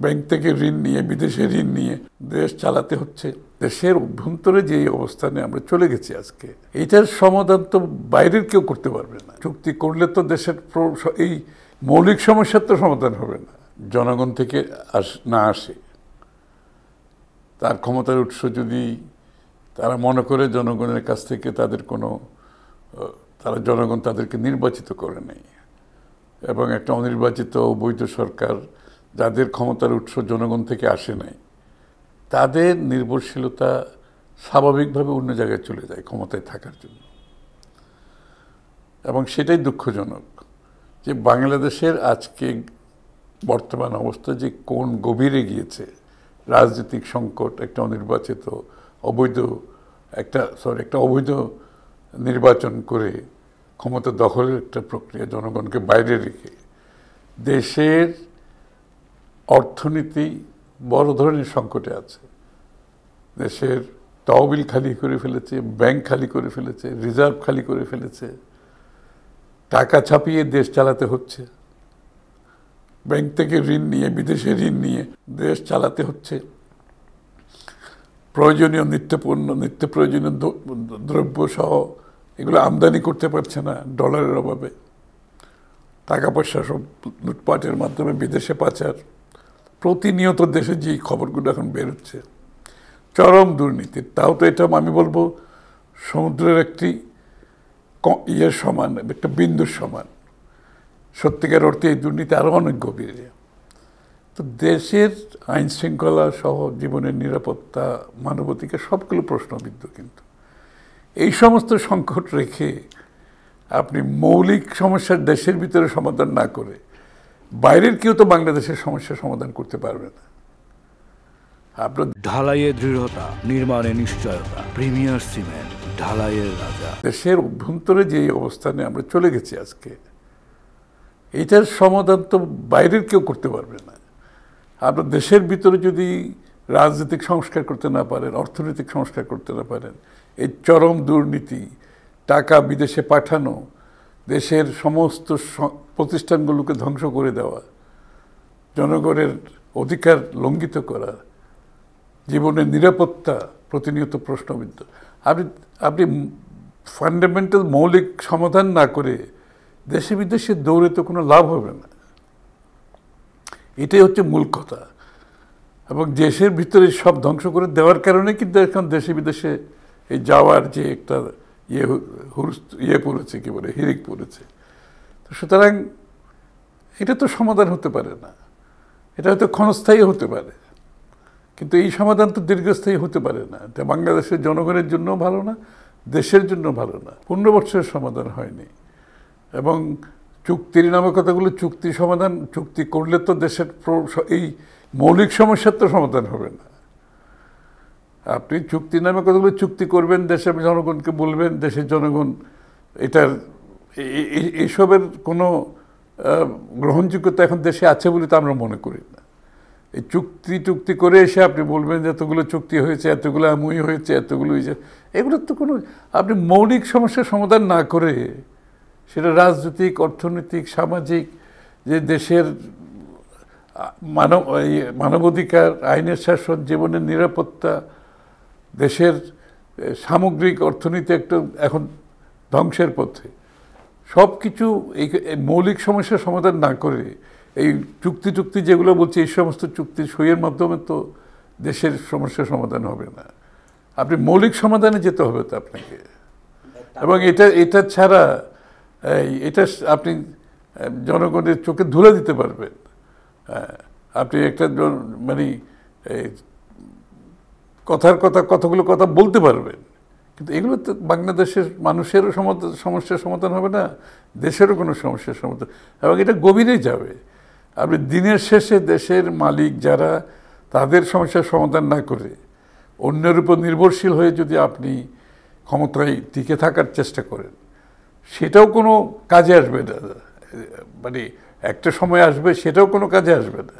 Bank থেকে ঋণ নিয়ে, বিদেশে ঋণ নিয়ে দেশ চালাতে হচ্ছে। দেশের অভ্যন্তরে যে অবস্থানে আমরা চলে গেছি আজকে, এটার সমাধান তো বাইরের কেউ করতে পারবে না। চুক্তি করলে তো দেশের এই মৌলিক সমস্যার তো সমাধান হবে না। জনগণ থেকে না আসে, তার ক্ষমতার উৎস যদি তারা মনে করে জনগণের কাছ থেকে জনগণ তাদেরকে নির্বাচিত করে নেয়, এবং একটা অনির্বাচিত অবৈধ সরকার যাদের ক্ষমতার উৎস জনগণ থেকে আসে নাই, তাদের নির্ভরশীলতা স্বাভাবিকভাবে অন্য জায়গায় চলে যায় ক্ষমতায় থাকার জন্য। এবং সেটাই দুঃখজনক যে বাংলাদেশের আজকে বর্তমান অবস্থা যে কোন গভীরে গিয়েছে। রাজনৈতিক সংকট, একটা অনির্বাচিত একটা অবৈধ নির্বাচন করে ক্ষমতা দখলের একটা প্রক্রিয়া, জনগণকে বাইরে রেখে দেশের অর্থনীতি বড় ধরনের সংকটে আছে। দেশের তহবিল খালি করে ফেলেছে, ব্যাংক খালি করে ফেলেছে, রিজার্ভ খালি করে ফেলেছে, টাকা ছাপিয়ে দেশ চালাতে হচ্ছে। ব্যাংক থেকে ঋণ নিয়ে, বিদেশে ঋণ নিয়ে দেশ চালাতে হচ্ছে। প্রয়োজনীয় নিত্য প্রয়োজনীয় দ্রব্য সহ এগুলো আমদানি করতে পারছে না ডলারের অভাবে। টাকা পয়সা সব লুটপাটের মাধ্যমে বিদেশে পাচার। প্রতিনিয়ত দেশে যে খবরগুলো এখন বেরোচ্ছে, চরম দুর্নীতি। তাও তো এটা আমি বলবো সমুদ্রের একটি সমান, একটা বিন্দুর সমান। সত্যিকার অর্থে এই দুর্নীতি আরও অনেক গভীরে। তো দেশের আইন শৃঙ্খলা সহ জীবনের নিরাপত্তা, মানবাধিকার সবগুলো প্রশ্নবিদ্ধ। কিন্তু এই সমস্ত সংকট রেখে আপনি মৌলিক সমস্যার দেশের ভিতরে সমাধান না করে বাইরের কেউ তো বাংলাদেশের সমস্যার সমাধান করতে পারবে না। আপনার ঢালাইয়ে দৃঢ়তা, নির্মাণে নিশ্চয়তা, প্রিমিয়ার সিমেন্ট, ঢালাইয়ের রাজা। দেশের অভ্যন্তরে যে অবস্থানে আমরা চলে গেছি আজকে, এটার সমাধান তো বাইরের কেউ করতে পারবে না। আপনার দেশের ভিতরে যদি রাজনৈতিক সংস্কার করতে না পারেন, অর্থনৈতিক সংস্কার করতে না পারেন, এই চরম দুর্নীতি, টাকা বিদেশে পাঠানো, দেশের সমস্ত প্রতিষ্ঠানগুলোকে ধ্বংস করে দেওয়া, জনগণের অধিকার লঙ্ঘিত করা, জীবনের নিরাপত্তা প্রতিনিয়ত প্রশ্নবিদ্ধ। আপনি ফান্ডামেন্টাল মৌলিক সমাধান না করে দেশে বিদেশে দৌড়ে তো কোনো লাভ হবে না। এটাই হচ্ছে মূল কথা। এবং দেশের ভিতরে সব ধ্বংস করে দেওয়ার কারণে কিন্তু এখন দেশে বিদেশে এই যাওয়ার যে একটা পড়েছে, কি বলে, হিড়িক পড়েছে। তো সুতরাং এটা তো সমাধান হতে পারে না। এটা হয়তো ক্ষণস্থায়ী হতে পারে, কিন্তু এই সমাধান তো দীর্ঘস্থায়ী হতে পারে না। এটা বাংলাদেশের জনগণের জন্য ভালো না, দেশের জন্য ভালো না। 15 বছরের সমাধান হয়নি। এবং চুক্তির নামে কথাগুলো চুক্তি করলে তো দেশের এই মৌলিক সমস্যার তো সমাধান হবে না। আপনি চুক্তির নামে কতগুলো চুক্তি করবেন, দেশের জনগণকে বলবেন, দেশের জনগণ এইসবের কোনো গ্রহণযোগ্যতা এখন দেশে আছে বলে তো আমরা মনে করি না। এই চুক্তি করে এসে আপনি বলবেন যে এতগুলো চুক্তি হয়েছে, এতগুলো এমই হয়েছে, এতগুলো হয়েছে, এগুলোর তো কোনো, আপনি মৌলিক সমস্যার সমাধান না করে সেটা রাজনৈতিক, অর্থনৈতিক, সামাজিক, যে দেশের মানবাধিকার, আইনের শাসন, জীবনের নিরাপত্তা, দেশের সামগ্রিক অর্থনীতি একটা এখন ধ্বংসের পথে। সব কিছু এই মৌলিক সমস্যার সমাধান না করে এই চুক্তি যেগুলো বলছে, এই সমস্ত চুক্তি সইয়ের মাধ্যমে তো দেশের সমস্যার সমাধান হবে না। আপনি মৌলিক সমাধানে যেতে হবে তো আপনাকে। এবং এটা ছাড়া এটা আপনি জনগণের চোখে ধুলে দিতে পারবেন। আপনি একটা মানে কতগুলো কথা বলতে পারবেন, কিন্তু এগুলো তো বাংলাদেশের মানুষেরও সমস্যার সমাধান হবে না, দেশেরও কোনো সমস্যার সমাধান, এবং এটা গভীরে যাবে। আপনি দিনের শেষে দেশের মালিক যারা, তাদের সমস্যার সমাধান না করে অন্যের উপর নির্ভরশীল হয়ে যদি আপনি ক্ষমতায় টিকে থাকার চেষ্টা করেন, সেটাও কোনো কাজে আসবে না। মানে একটা সময় আসবে, সেটাও কোনো কাজে আসবে না।